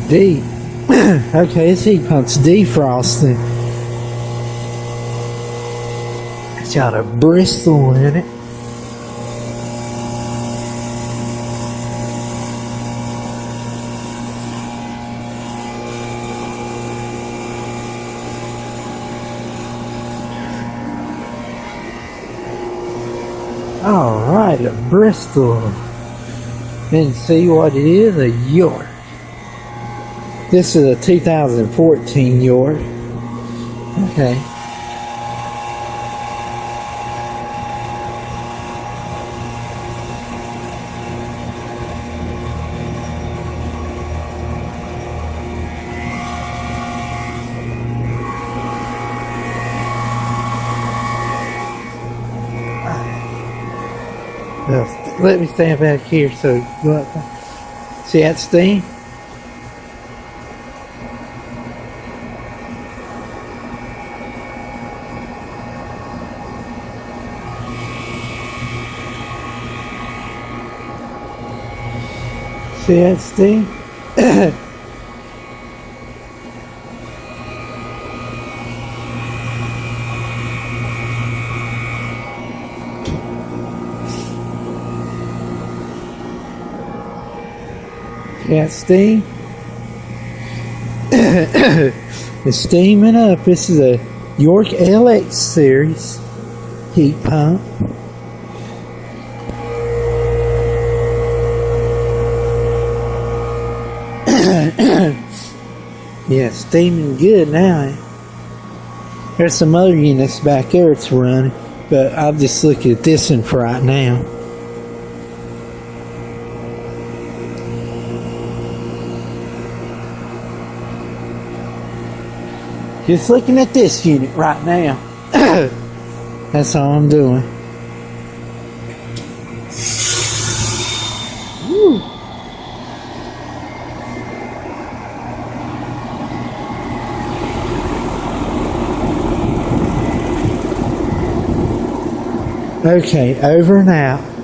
D. Okay, this heat pump's defrosting. It's got a Bristol in it. Alright, a Bristol. And see what it is? A York. This is a 2014 York. Okay. Let me stand back here so see that steam? See that steam? Got steam. It's steaming up. This is a York LX series heat pump. Yeah, steaming good now. There's some other units back there it's running, but I'll just look at this one for right now. Just looking at this unit right now. That's all I'm doing. Woo. Okay, over and out.